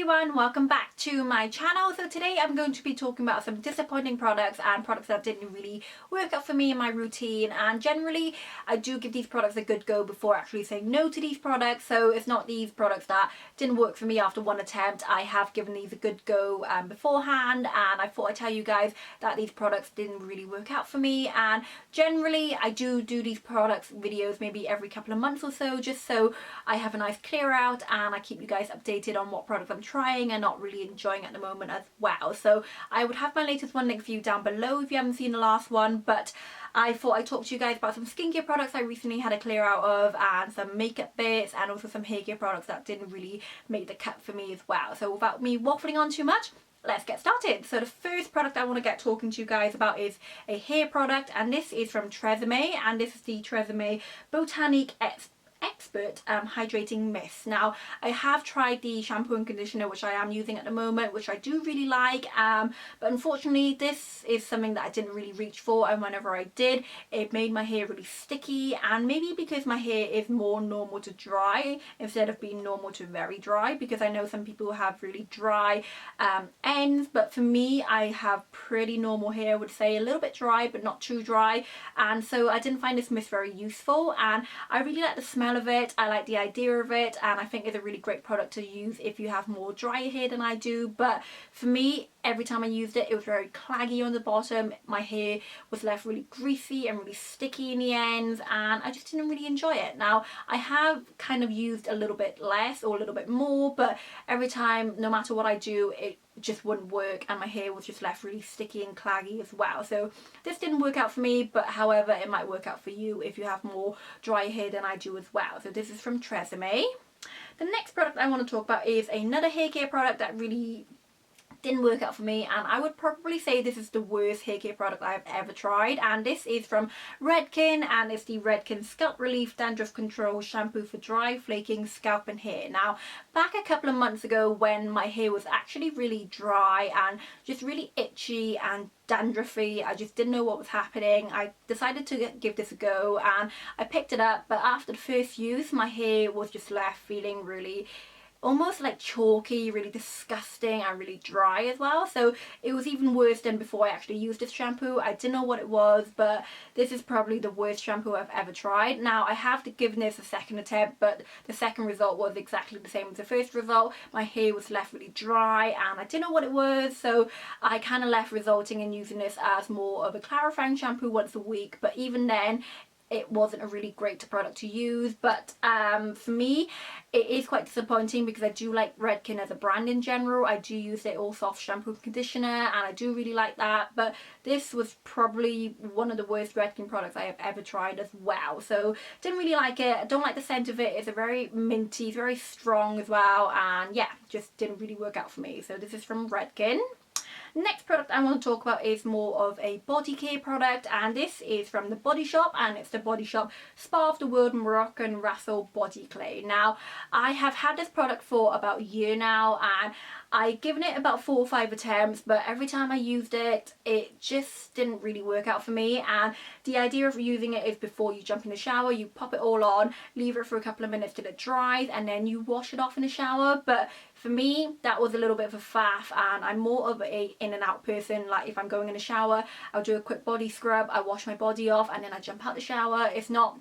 everyone, welcome back to my channel. So today I'm going to be talking about some disappointing products and products that didn't really work out for me in my routine, and generally I do give these products a good go before actually saying no to these products. So it's not these products that didn't work for me after one attempt. I have given these a good go beforehand, and I thought I'd tell you guys that these products didn't really work out for me. And generally I do these products videos maybe every couple of months or so, just so I have a nice clear out and I keep you guys updated on what products I'm trying and not really enjoying at the moment as well. So I would have my latest one linked for you down below if you haven't seen the last one, but I thought I'd talk to you guys about some skincare products I recently had a clear out of, and some makeup bits, and also some hair care products that didn't really make the cut for me as well. So without me waffling on too much, let's get started. So the first product I want to get talking to you guys about is a hair product, and this is from Tresemme, and this is the Tresemme Botanique Expert Hydrating Mist. Now I have tried the shampoo and conditioner which I am using at the moment, which I do really like, but unfortunately this is something that I didn't really reach for, and whenever I did, it made my hair really sticky. And maybe because my hair is more normal to dry instead of being normal to very dry, because I know some people have really dry ends, but for me I have pretty normal hair, I would say a little bit dry but not too dry, and so I didn't find this mist very useful. And I really like the smell of it, I like the idea of it, and I think it's a really great product to use if you have more dry hair than I do. But for me, every time I used it, it was very claggy on the bottom. My hair was left really greasy and really sticky in the ends, and I just didn't really enjoy it. Now I have kind of used a little bit less or a little bit more, but every time, no matter what I do, it just wouldn't work, and my hair was just left really sticky and claggy as well. So this didn't work out for me, but however it might work out for you if you have more dry hair than I do as well. So this is from Tresemme. The next product I want to talk about is another hair care product that really didn't work out for me, and I would probably say this is the worst hair care product I've ever tried, and this is from Redken, and it's the Redken Scalp Relief Dandruff Control Shampoo for Dry, Flaking Scalp and Hair. Now back a couple of months ago, when my hair was actually really dry and just really itchy and dandruffy, I just didn't know what was happening, I decided to give this a go, and I picked it up. But after the first use, my hair was just left feeling really almost like chalky, really disgusting, and really dry as well. So it was even worse than before I actually used this shampoo. I didn't know what it was, but this is probably the worst shampoo I've ever tried. Now I have given this a second attempt, but the second result was exactly the same as the first result. My hair was left really dry and I didn't know what it was, so I kind of left resulting in using this as more of a clarifying shampoo once a week. But even then, it wasn't a really great product to use. But for me, it is quite disappointing because I do like Redken as a brand in general. I do use their all soft shampoo and conditioner, and I do really like that. But this was probably one of the worst Redken products I have ever tried as well. So didn't really like it. I don't like the scent of it. It's a very minty, it's very strong as well, and yeah, just didn't really work out for me. So this is from Redken. Next product I want to talk about is more of a body care product, and this is from the Body Shop, and it's the Body Shop Spa of the World Moroccan Rassel Body Clay. Now I have had this product for about a year now, and I've given it about 4 or 5 attempts, but every time I used it, it just didn't really work out for me. And the idea of using it is before you jump in the shower, you pop it all on, leave it for a couple of minutes till it dries, and then you wash it off in the shower. But for me, that was a little bit of a faff, and I'm more of a in and out person. Like if I'm going in the shower, I'll do a quick body scrub, I wash my body off, and then I jump out the shower. It's not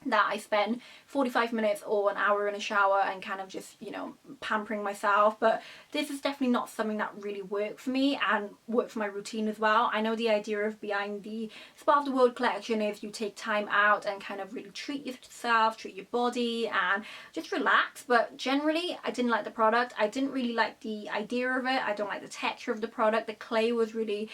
that I spend 45 minutes or an hour in a shower and kind of just, you know, pampering myself. But this is definitely not something that really worked for me and worked for my routine as well. I know the idea of behind the Spa of the World collection is you take time out and kind of really treat yourself, treat your body, and just relax. But generally I didn't like the product. I didn't really like the idea of it. I don't like the texture of the product. The clay was really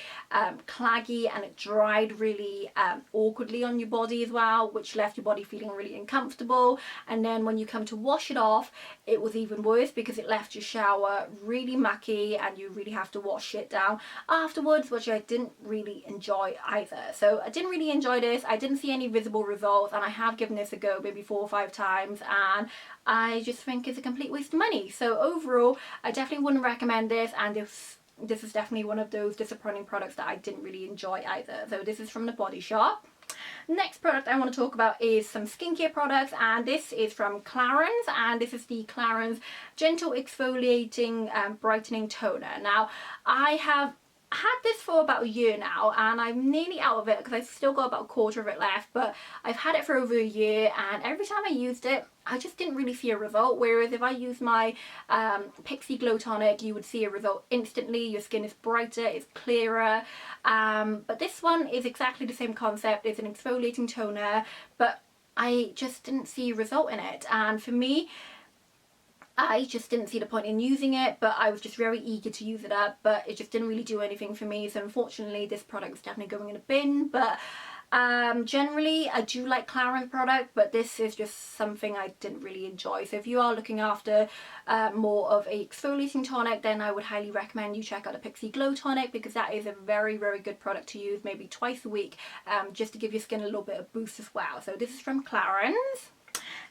claggy, and it dried really awkwardly on your body as well, which left your body feeling really uncomfortable. And then when you come to wash it off, it was even worse because it left your shower really mucky, and you really have to wash it down afterwards, which I didn't really enjoy either. So I didn't really enjoy this. I didn't see any visible results, and I have given this a go maybe 4 or 5 times, and I just think it's a complete waste of money. So overall, I definitely wouldn't recommend this, and this is definitely one of those disappointing products that I didn't really enjoy either. So this is from the Body Shop. Next product I want to talk about is some skincare products, and this is from Clarins, and this is the Clarins Gentle Exfoliating Brightening Toner. Now, I have had this for about a year now, and I'm nearly out of it because I've still got about a quarter of it left, but I've had it for over a year, and every time I used it I just didn't really see a result. Whereas if I use my Pixi Glow Tonic, you would see a result instantly. Your skin is brighter, it's clearer, but this one is exactly the same concept. It's an exfoliating toner, but I just didn't see a result in it, and for me, I just didn't see the point in using it, but I was just very eager to use it up, but it just didn't really do anything for me. So unfortunately this product is definitely going in a bin. But generally I do like Clarins product, but this is just something I didn't really enjoy. So if you are looking after more of a exfoliating tonic, then I would highly recommend you check out the Pixi Glow Tonic, because that is a very, very good product to use maybe twice a week, just to give your skin a little bit of boost as well. So this is from Clarins.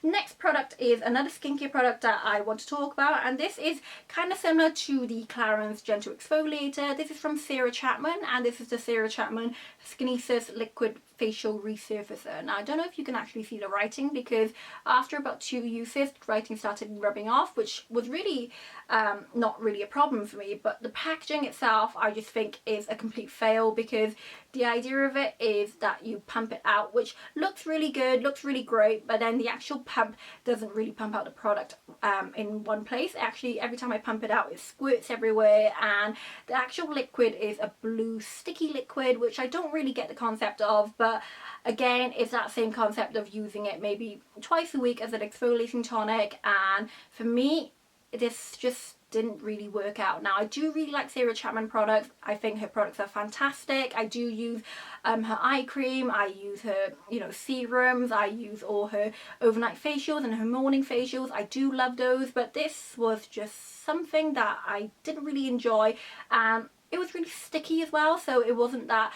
Next product is another skincare product that I want to talk about, and this is kind of similar to the Clarins Gentle Exfoliator. This is from Chapman, and this is the Chapman Skinny Sis Liquid Facial Resurfacer. Now, I don't know if you can actually see the writing, because after about 2 uses, the writing started rubbing off, which was really not really a problem for me. But the packaging itself, I just think is a complete fail, because the idea of it is that you pump it out, which looks really good, looks really great, but then the actual pump doesn't really pump out the product in one place. Actually, every time I pump it out, it squirts everywhere, and the actual liquid is a blue sticky liquid, which I don't really get the concept of. But again, it's that same concept of using it maybe twice a week as an exfoliating tonic, and for me, this just didn't really work out. Now, I do really like Chapman products. I think her products are fantastic. I do use her eye cream, I use her, you know, serums, I use all her overnight facials and her morning facials. I do love those, but this was just something that I didn't really enjoy. It was really sticky as well, so it wasn't that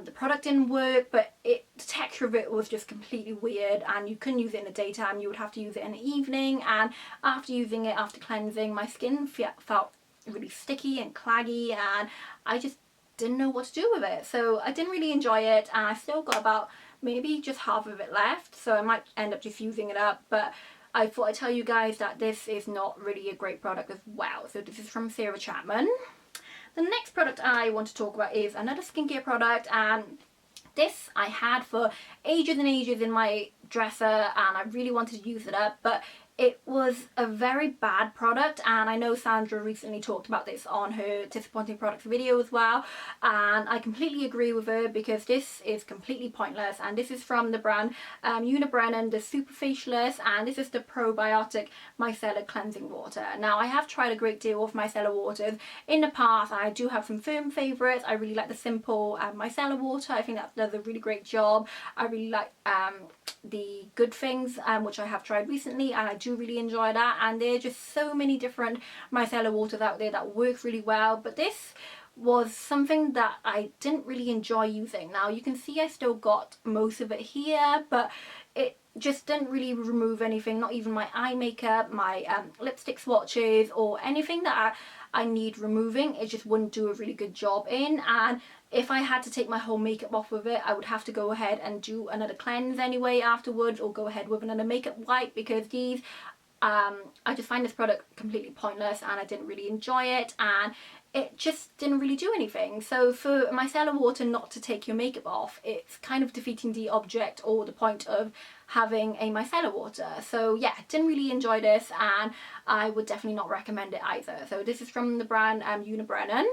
the product didn't work, but the texture of it was just completely weird, and you couldn't use it in the daytime. You would have to use it in the evening, and after using it, after cleansing, my skin felt really sticky and claggy, and I just didn't know what to do with it. So I didn't really enjoy it, and I still got about maybe just half of it left, so I might end up just using it up. But I thought I'd tell you guys that this is not really a great product as well. So this is from Chapman. The next product I want to talk about is another skincare product, and this I had for ages and ages in my dresser, and I really wanted to use it up, but it was a very bad product. And I know Sandra recently talked about this on her disappointing products video as well, and I completely agree with her, because this is completely pointless. And this is from the brand Yoona Brannon, the Super Facialist, and this is the probiotic micellar cleansing water. Now, I have tried a great deal of micellar waters in the past, and I do have some firm favorites. I really like the simple micellar water. I think that does a really great job. I really like the Good Things, which I have tried recently, and I do really enjoy that. And there are just so many different micellar waters out there that work really well, but this was something that I didn't really enjoy using. Now, you can see I still got most of it here, but it just didn't really remove anything, not even my eye makeup, my lipstick swatches, or anything that I need removing. It just wouldn't do a really good job in. And if I had to take my whole makeup off with it, I would have to go ahead and do another cleanse anyway afterwards, or go ahead with another makeup wipe, because these I just find this product completely pointless, and I didn't really enjoy it, and it just didn't really do anything. So for micellar water not to take your makeup off, it's kind of defeating the object or the point of having a micellar water. So yeah, didn't really enjoy this, and I would definitely not recommend it either. So this is from the brand Yoona Brannon.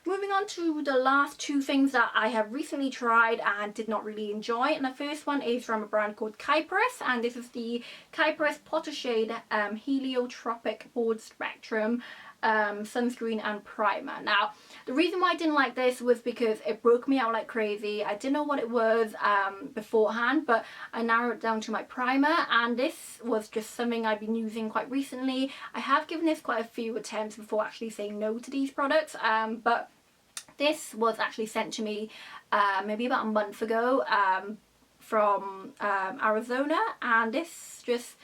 Moving on to the last two things that I have recently tried and did not really enjoy, and the first one is from a brand called Kypris, and this is the Kypris Potter Shade Heliotropic Broad Spectrum sunscreen and primer. Now, the reason why I didn't like this was because it broke me out like crazy. I didn't know what it was beforehand, but I narrowed it down to my primer, and this was just something I've been using quite recently. I have given this quite a few attempts before actually saying no to these products, but this was actually sent to me maybe about a month ago from Arizona, and this just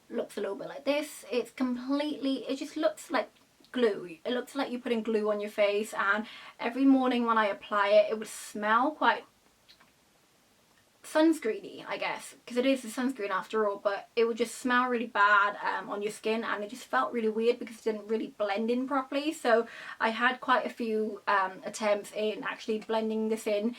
looks a little bit like this. It's completely, it just looks like glue. It looks like you're putting glue on your face, and every morning when I apply it, it would smell quite sunscreeny, I guess, because it is a sunscreen after all, but it would just smell really bad on your skin, and it just felt really weird because it didn't really blend in properly. So I had quite a few attempts in actually blending this in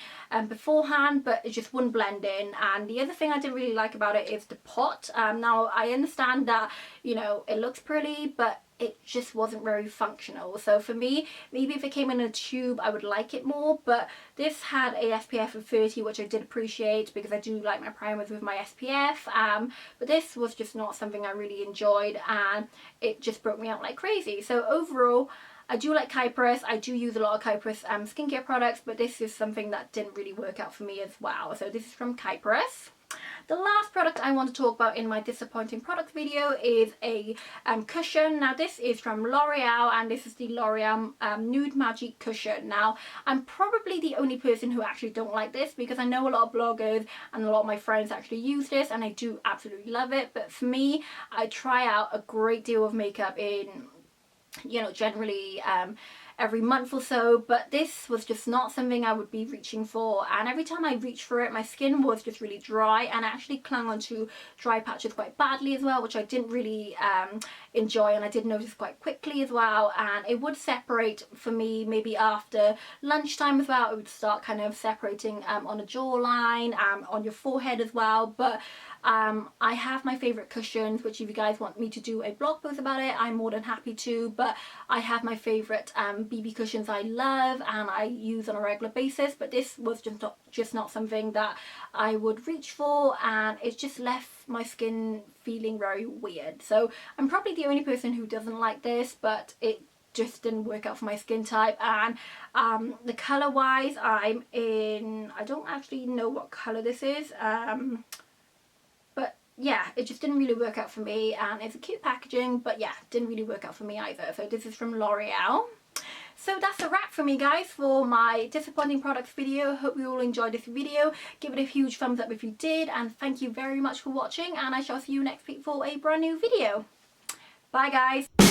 beforehand, but it just wouldn't blend in. And the other thing I didn't really like about it is the pot. Now I understand that, you know, it looks pretty, but it just wasn't very functional. So for me, maybe if it came in a tube I would like it more, but this had a SPF of 30, which I did appreciate because I do like my primers with my SPF, but this was just not something I really enjoyed, and it just broke me out like crazy. So overall, I do like Kypris. I do use a lot of Kypris skincare products, but this is something that didn't really work out for me as well. So this is from Kypris. The last product I want to talk about in my disappointing products video is a cushion. Now this is from L'Oreal, and this is the L'Oreal Nude Magic Cushion. Now I'm probably the only person who actually don't like this, because I know a lot of bloggers and a lot of my friends actually use this, and I do absolutely love it. But for me, I try out a great deal of makeup in, you know, generally every month or so, but this was just not something I would be reaching for. And every time I reached for it, my skin was just really dry, and I actually clung onto dry patches quite badly as well, which I didn't really enjoy, and I did notice quite quickly as well. And it would separate for me maybe after lunchtime as well. It would start kind of separating on a jawline, on your forehead as well. But I have my favorite cushions, which if you guys want me to do a blog post about it, I'm more than happy to. But I have my favorite BB cushions I love and I use on a regular basis, but this was just not something that I would reach for, and it just left my skin feeling very weird. So I'm probably the only person who doesn't like this, but it just didn't work out for my skin type. And the color wise, I'm in, I don't actually know what color this is, but yeah, it just didn't really work out for me. And it's a cute packaging, but yeah, didn't really work out for me either. So this is from L'Oreal. So that's a wrap for me, guys, for my disappointing products video. Hope you all enjoyed this video. Give it a huge thumbs up if you did, and thank you very much for watching, and I shall see you next week for a brand new video. Bye guys.